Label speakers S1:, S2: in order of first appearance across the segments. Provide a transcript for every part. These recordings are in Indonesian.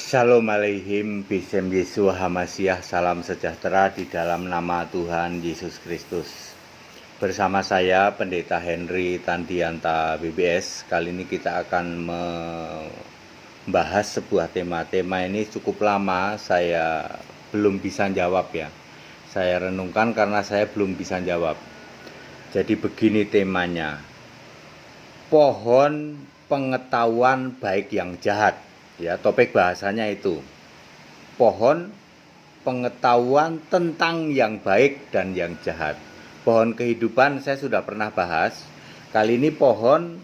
S1: Shalom aleihim, Bisem Yesua Hamasiah, salam sejahtera di dalam nama Tuhan Yesus Kristus. Bersama saya Pendeta Henry Tandianta BBS. Kali ini kita akan membahas sebuah tema. Tema ini cukup lama saya belum bisa jawab ya. Saya renungkan karena saya belum bisa jawab. Jadi begini temanya. Pohon pengetahuan baik yang jahat. Ya, topik bahasanya itu pohon pengetahuan tentang yang baik dan yang jahat. Pohon kehidupan saya sudah pernah bahas. Kali ini pohon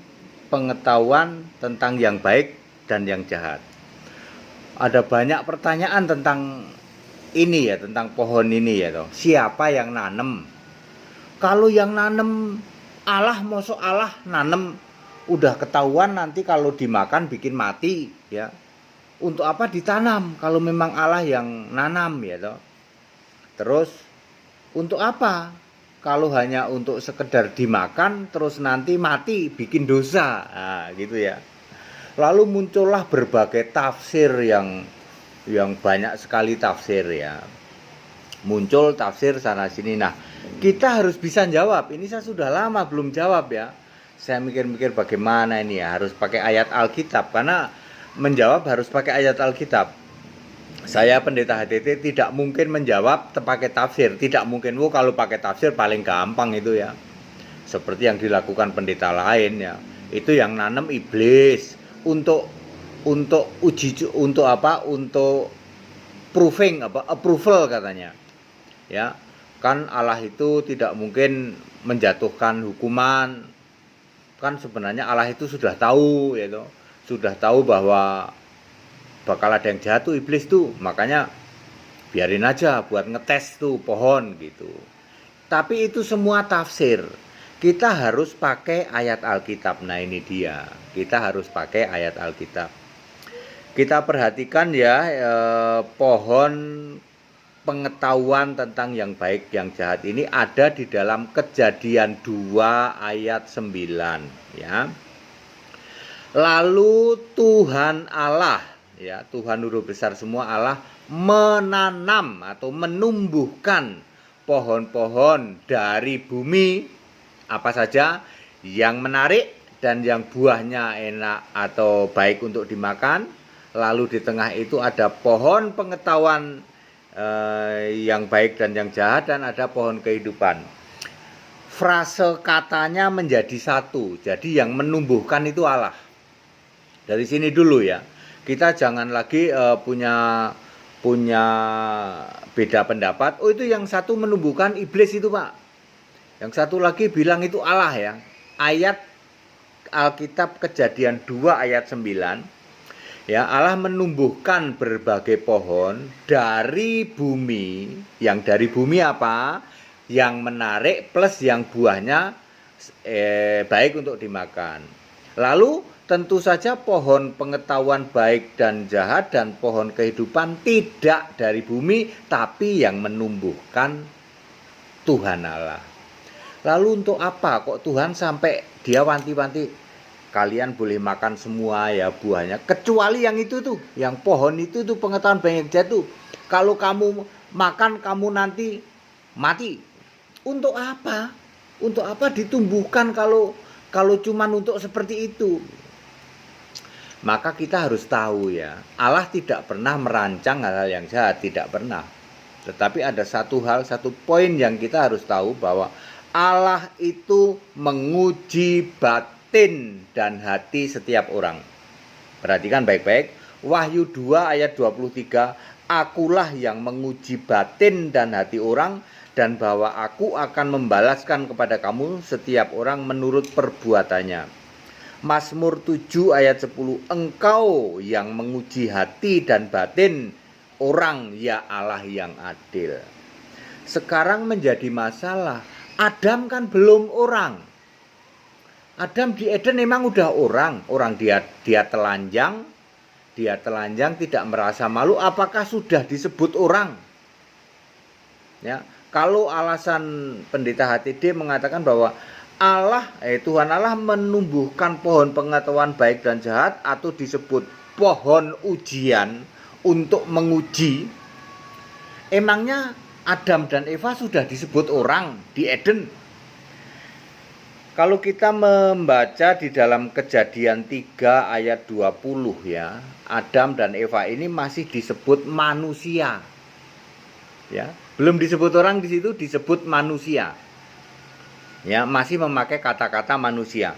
S1: pengetahuan tentang yang baik dan yang jahat. Ada banyak pertanyaan tentang ini ya, tentang pohon ini ya toh. Siapa yang nanem? Kalau yang nanem Allah, mosok Allah nanem udah ketahuan nanti kalau dimakan bikin mati ya. Untuk apa ditanam kalau memang Allah yang nanam ya toh. Terus untuk apa kalau hanya untuk sekedar dimakan terus nanti mati bikin dosa. Nah, gitu ya. Lalu muncullah berbagai tafsir yang banyak sekali tafsir ya. Muncul tafsir sana sini. Nah, kita harus bisa jawab. Ini saya sudah lama belum jawab ya. Saya mikir-mikir bagaimana ini ya, harus pakai ayat Alkitab karena menjawab harus pakai ayat Alkitab. Saya Pendeta HTT tidak mungkin menjawab pakai tafsir, tidak mungkin. Kalau pakai tafsir paling gampang itu ya. Seperti yang dilakukan pendeta lain ya. Itu yang nanam iblis untuk uji, untuk apa? Untuk proving apa? Approval katanya. Ya. Kan Allah itu tidak mungkin menjatuhkan hukuman. Kan sebenarnya Allah itu sudah tahu ya toh. Sudah tahu bahwa bakal ada yang jatuh iblis tuh, makanya biarin aja buat ngetes tuh pohon gitu. Tapi itu semua tafsir. Kita harus pakai ayat Alkitab. Nah ini dia, kita harus pakai ayat Alkitab. Kita perhatikan ya, pohon pengetahuan tentang yang baik yang jahat ini ada di dalam Kejadian 2 ayat 9 ya. Lalu Tuhan Allah, ya Tuhan Huruf besar semua Allah, menanam atau menumbuhkan pohon-pohon dari bumi apa saja yang menarik dan yang buahnya enak atau baik untuk dimakan. Lalu di tengah itu ada pohon pengetahuan yang baik dan yang jahat, dan ada pohon kehidupan. Frase katanya menjadi satu. Jadi yang menumbuhkan itu Allah. Dari sini dulu ya, kita jangan lagi punya beda pendapat. Oh itu yang satu menumbuhkan iblis itu Pak, yang satu lagi bilang itu Allah ya. Ayat Alkitab Kejadian 2 ayat 9 ya, Allah menumbuhkan berbagai pohon dari bumi. Yang dari bumi apa? Yang menarik plus yang buahnya baik untuk dimakan. Lalu tentu saja pohon pengetahuan baik dan jahat dan pohon kehidupan tidak dari bumi, tapi yang menumbuhkan Tuhan Allah. Lalu untuk apa kok Tuhan sampai dia wanti-wanti kalian boleh makan semua ya buahnya, kecuali yang itu tuh, yang pohon itu tuh pengetahuan baik dan jahat tuh. Kalau kamu makan kamu nanti mati. Untuk apa? Untuk apa ditumbuhkan kalau cuman untuk seperti itu? Maka kita harus tahu ya, Allah tidak pernah merancang hal-hal yang jahat, tidak pernah. Tetapi ada satu hal, satu poin yang kita harus tahu, bahwa Allah itu menguji batin dan hati setiap orang. Perhatikan baik-baik, Wahyu 2 ayat 23, akulah yang menguji batin dan hati orang, dan bahwa aku akan membalaskan kepada kamu setiap orang menurut perbuatannya. Mazmur 7 ayat 10, engkau yang menguji hati dan batin orang, ya Allah yang adil. Sekarang menjadi masalah, Adam kan belum orang. Adam di Eden memang udah orang dia telanjang tidak merasa malu, apakah sudah disebut orang? Ya, kalau alasan Pendeta HTD mengatakan bahwa Tuhan Allah menumbuhkan pohon pengetahuan baik dan jahat, atau disebut pohon ujian untuk menguji, emangnya Adam dan Eva sudah disebut orang di Eden? Kalau kita membaca di dalam Kejadian 3 ayat 20 ya, Adam dan Eva ini masih disebut manusia. Ya, belum disebut orang di situ, disebut manusia. Ya, masih memakai kata-kata manusia.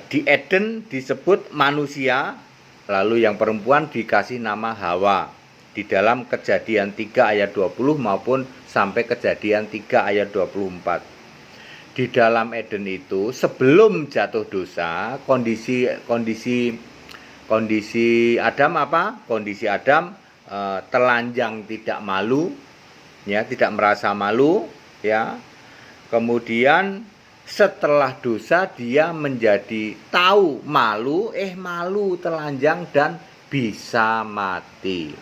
S1: Di Eden disebut manusia, lalu yang perempuan dikasih nama Hawa. Di dalam Kejadian 3 ayat 20 maupun sampai Kejadian 3 ayat 24. Di dalam Eden itu sebelum jatuh dosa, kondisi Adam apa? Kondisi Adam telanjang, tidak malu, ya, tidak merasa malu, ya. Kemudian setelah dosa dia menjadi tahu malu, malu, telanjang dan bisa mati.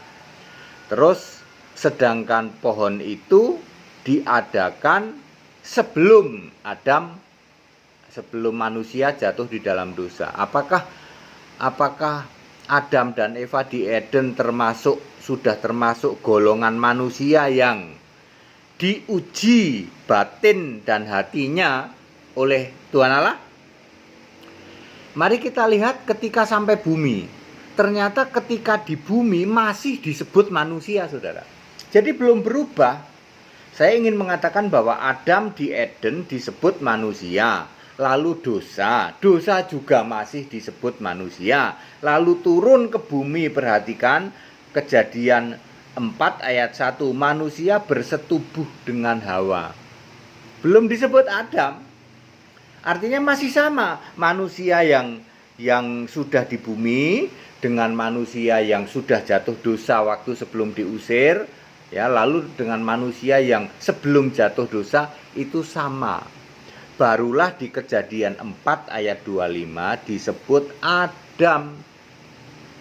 S1: Terus sedangkan pohon itu diadakan sebelum manusia jatuh di dalam dosa. Apakah Adam dan Eva di Eden sudah termasuk golongan manusia yang diuji batin dan hatinya oleh Tuhan Allah? Mari kita lihat ketika sampai bumi. Ternyata ketika di bumi masih disebut manusia, saudara. Jadi belum berubah. Saya ingin mengatakan bahwa Adam di Eden disebut manusia. Lalu dosa juga masih disebut manusia. Lalu turun ke bumi, perhatikan Kejadian 4 ayat 1, manusia bersetubuh dengan Hawa. Belum disebut Adam. Artinya masih sama, manusia yang sudah di bumi dengan manusia yang sudah jatuh dosa waktu sebelum diusir, ya, lalu dengan manusia yang sebelum jatuh dosa itu sama. Barulah di Kejadian 4 ayat 25 disebut Adam.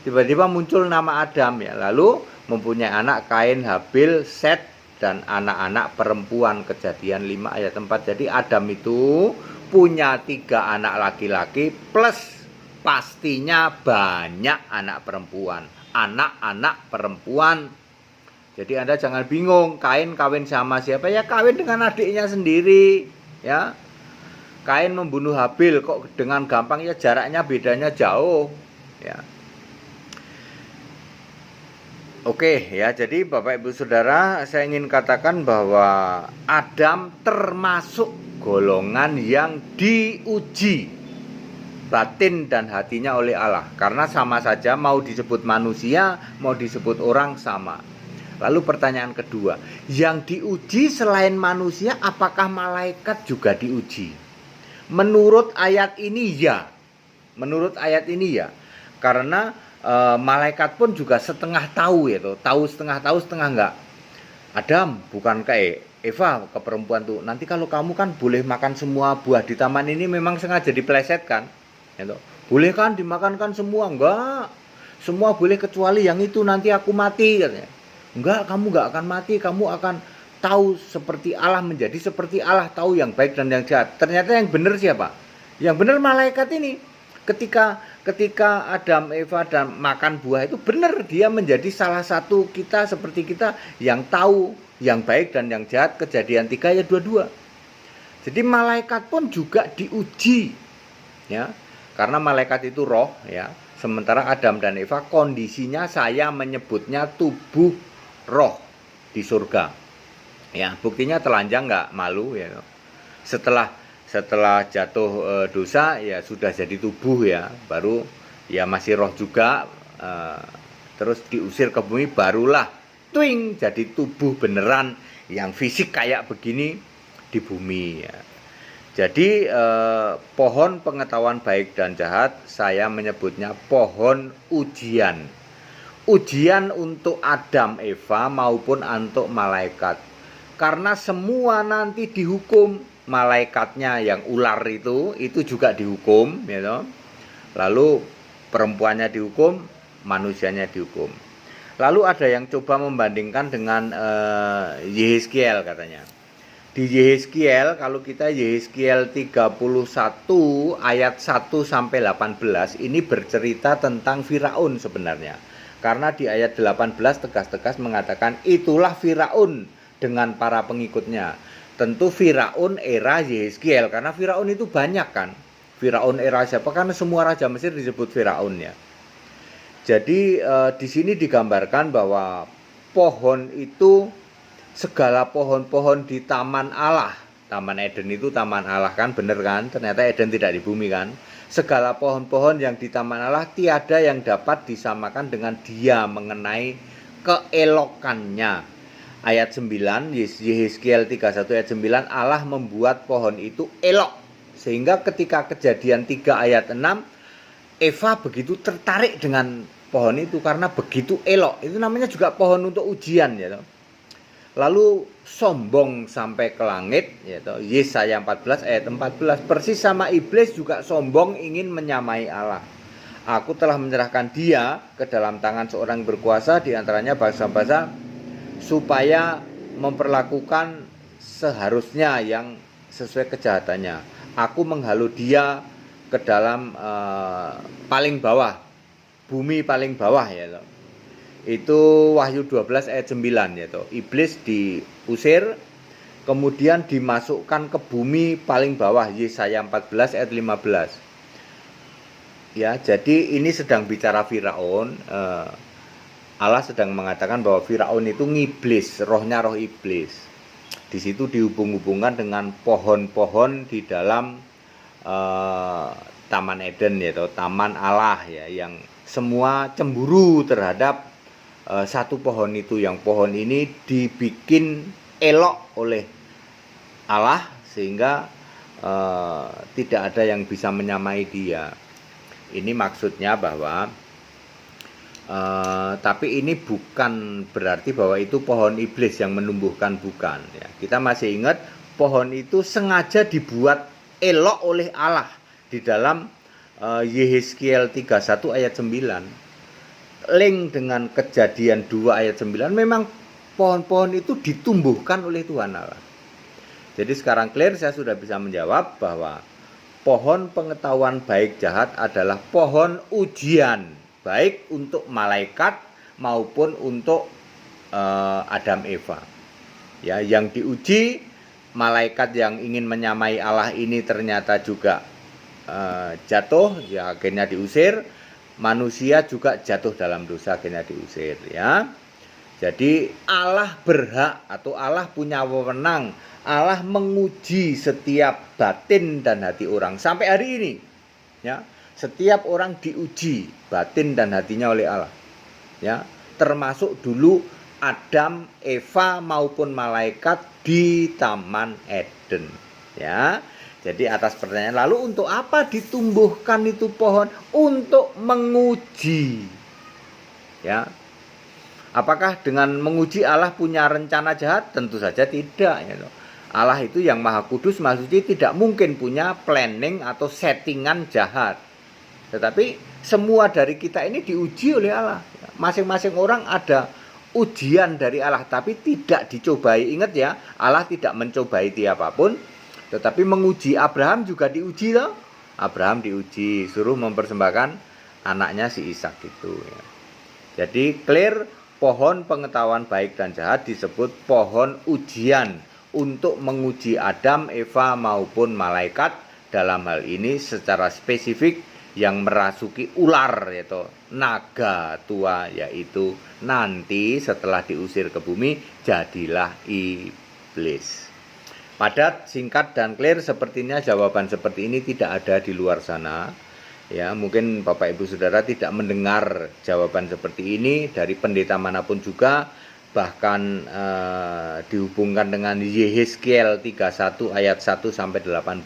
S1: Tiba-tiba muncul nama Adam, ya. Lalu mempunyai anak Kain, Habil, Set, dan anak-anak perempuan. Kejadian 5 ayat 4. Jadi Adam itu punya 3 anak laki-laki plus pastinya banyak anak perempuan. Anak-anak perempuan. Jadi Anda jangan bingung, Kain kawin sama siapa? Ya kawin dengan adiknya sendiri, ya. Kain membunuh Habil kok dengan gampang, ya jaraknya bedanya jauh, ya. Oke, ya, jadi Bapak Ibu Saudara, saya ingin katakan bahwa Adam termasuk golongan yang diuji batin dan hatinya oleh Allah. Karena sama saja mau disebut manusia, mau disebut orang sama. Lalu pertanyaan kedua, yang diuji selain manusia apakah malaikat juga diuji? Menurut ayat ini ya. Karena malaikat pun juga setengah tahu, ya, tahu setengah enggak. Adam bukan kayak Eva ke perempuan tuh, nanti kalau kamu kan boleh makan semua buah di taman ini, memang sengaja dipelesetkan, ya, boleh kan dimakankan semua? Enggak, semua boleh kecuali yang itu, nanti aku mati, katanya. Enggak, kamu enggak akan mati, kamu akan tahu seperti Allah, menjadi seperti Allah, tahu yang baik dan yang jahat. Ternyata yang benar siapa? Yang benar malaikat ini. Ketika Adam Eva dan makan buah itu, benar dia menjadi salah satu kita seperti kita yang tahu yang baik dan yang jahat. Kejadian 3 ayat 22. Jadi malaikat pun juga diuji, ya. Karena malaikat itu roh, ya. Sementara Adam dan Eva kondisinya saya menyebutnya tubuh roh di surga. Ya, buktinya telanjang enggak malu, ya. Setelah jatuh dosa, ya sudah jadi tubuh, ya, baru ya masih roh juga, terus diusir ke bumi, barulah twing jadi tubuh beneran yang fisik kayak begini di bumi, ya. Jadi pohon pengetahuan baik dan jahat saya menyebutnya pohon ujian untuk Adam Eva maupun untuk malaikat, karena semua nanti dihukum. Malaikatnya yang ular itu juga dihukum, ya toh. Lalu perempuannya dihukum, manusianya dihukum. Lalu ada yang coba membandingkan dengan Yehezkiel katanya. Di Yehezkiel, kalau kita Yehezkiel 31 ayat 1 sampai 18 ini bercerita tentang Firaun sebenarnya. Karena di ayat 18 tegas-tegas mengatakan itulah Firaun dengan para pengikutnya. Tentu Firaun era Yehezkiel, karena Firaun itu banyak kan. Firaun era siapa? Karena semua raja Mesir disebut Firaun ya. Jadi di sini digambarkan bahwa pohon itu, segala pohon-pohon di Taman Allah, Taman Eden itu Taman Allah kan, bener kan? Ternyata Eden tidak di bumi kan? Segala pohon-pohon yang di Taman Allah tiada yang dapat disamakan dengan dia mengenai keelokannya. Ayat 9, Yehezkiel 31 ayat 9, Allah membuat pohon itu elok. Sehingga ketika Kejadian 3 ayat 6, Eva begitu tertarik dengan pohon itu karena begitu elok. Itu namanya juga pohon untuk ujian ya. Lalu sombong sampai ke langit, yaitu Yesaya 14 ayat 14, persis sama iblis juga sombong ingin menyamai Allah. Aku telah menyerahkan dia ke dalam tangan seorang berkuasa di antaranya bangsa-bangsa supaya memperlakukan seharusnya yang sesuai kejahatannya. Aku menghalau dia ke dalam paling bawah, bumi paling bawah ya. Itu Wahyu 12 ayat 9 yaitu iblis diusir kemudian dimasukkan ke bumi paling bawah, Yesaya 14 ayat 15. Ya, jadi ini sedang bicara Firaun. Allah sedang mengatakan bahwa Firaun itu ngiblis, rohnya roh iblis. Di situ dihubung-hubungkan dengan pohon-pohon di dalam Taman Eden yaitu Taman Allah ya, yang semua cemburu terhadap satu pohon itu, yang pohon ini dibikin elok oleh Allah sehingga tidak ada yang bisa menyamai dia. Ini maksudnya bahwa tapi ini bukan berarti bahwa itu pohon iblis yang menumbuhkan, bukan ya. Kita masih ingat pohon itu sengaja dibuat elok oleh Allah di dalam Yehezkiel 31 ayat 9. Link dengan Kejadian 2 ayat 9, memang pohon-pohon itu ditumbuhkan oleh Tuhan Allah. Jadi sekarang clear, saya sudah bisa menjawab bahwa pohon pengetahuan baik jahat adalah pohon ujian, baik untuk malaikat maupun untuk Adam Eva. Ya, yang diuji malaikat yang ingin menyamai Allah ini ternyata juga jatuh, ya akhirnya diusir. Manusia juga jatuh dalam dosa, akhirnya diusir ya. Jadi Allah berhak atau Allah punya wewenang, Allah menguji setiap batin dan hati orang sampai hari ini ya. Setiap orang diuji batin dan hatinya oleh Allah ya, termasuk dulu Adam, Eva maupun malaikat di Taman Eden ya. Jadi atas pertanyaan, lalu untuk apa ditumbuhkan itu pohon? Untuk menguji. Ya. Apakah dengan menguji Allah punya rencana jahat? Tentu saja tidak. Ya. Allah itu yang Maha Kudus, Maha Suci, tidak mungkin punya planning atau settingan jahat. Tetapi semua dari kita ini diuji oleh Allah. Masing-masing orang ada ujian dari Allah, tapi tidak dicobai. Ingat ya, Allah tidak mencobai siapapun. Tetapi menguji Abraham juga diuji loh. Abraham diuji, suruh mempersembahkan anaknya si Ishak itu ya. Jadi clear, pohon pengetahuan baik dan jahat disebut pohon ujian untuk menguji Adam, Eva maupun malaikat. Dalam hal ini secara spesifik yang merasuki ular yaitu naga tua, yaitu nanti setelah diusir ke bumi jadilah iblis. Padat, singkat, dan clear. Sepertinya jawaban seperti ini tidak ada di luar sana. Ya, mungkin Bapak Ibu Saudara tidak mendengar jawaban seperti ini dari pendeta manapun juga. Bahkan dihubungkan dengan Yehezkiel 31 ayat 1 sampai 18.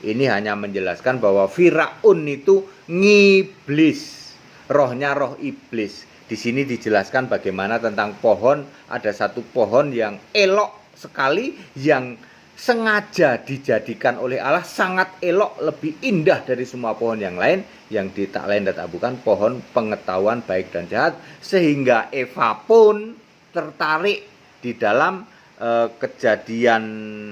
S1: Ini hanya menjelaskan bahwa Firaun itu ngiblis, rohnya roh iblis. Di sini dijelaskan bagaimana tentang pohon. Ada satu pohon yang elok sekali, yang sengaja dijadikan oleh Allah sangat elok, lebih indah dari semua pohon yang lain, yang tak lain dan tak bukan pohon pengetahuan baik dan jahat, sehingga Eva pun tertarik di dalam Kejadian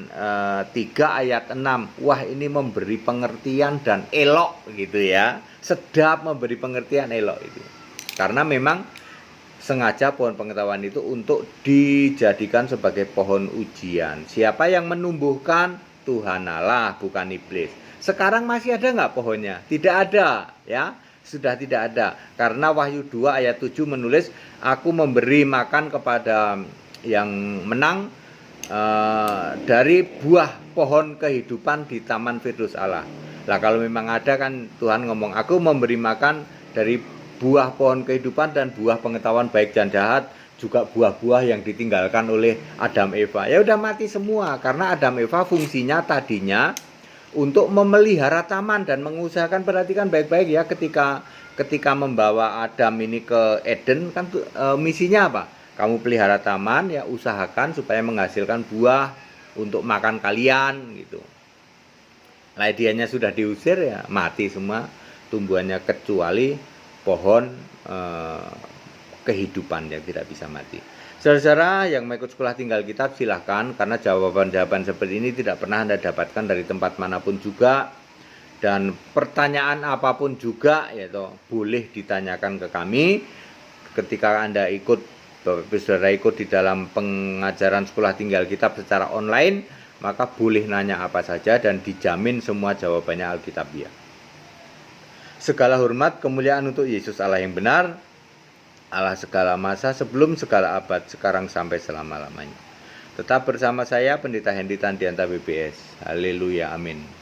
S1: 3 ayat 6. Wah, ini memberi pengertian dan elok gitu ya, sedap memberi pengertian elok itu. Karena memang sengaja pohon pengetahuan itu untuk dijadikan sebagai pohon ujian. Siapa yang menumbuhkan? Tuhan Allah, bukan iblis. Sekarang masih ada nggak pohonnya? Tidak ada, ya. Sudah tidak ada. Karena Wahyu 2 ayat 7 menulis, aku memberi makan kepada yang menang dari buah pohon kehidupan di Taman Firdaus Allah. Lah kalau memang ada kan Tuhan ngomong, aku memberi makan dari buah pohon kehidupan dan buah pengetahuan baik dan jahat, juga buah-buah yang ditinggalkan oleh Adam Eva. Ya udah mati semua, karena Adam Eva fungsinya tadinya untuk memelihara taman dan mengusahakan, perhatikan baik-baik ya, ketika membawa Adam ini ke Eden kan misinya apa? Kamu pelihara taman, ya usahakan supaya menghasilkan buah untuk makan kalian gitu. Nah, dianya sudah diusir, ya mati semua tumbuhannya kecuali pohon kehidupan yang tidak bisa mati. Saudara-saudara yang mau ikut sekolah tinggal kitab, silahkan, karena jawaban-jawaban seperti ini tidak pernah Anda dapatkan dari tempat manapun juga, dan pertanyaan apapun juga yaitu boleh ditanyakan ke kami ketika Anda ikut, saudara ikut di dalam pengajaran sekolah tinggal kitab secara online, maka boleh nanya apa saja dan dijamin semua jawabannya Alkitabiah. Segala hormat kemuliaan untuk Yesus Allah yang benar, Allah segala masa, sebelum segala abad, sekarang sampai selama-lamanya. Tetap bersama saya, Pendeta Hendy Tandianta BBS. Haleluya, amin.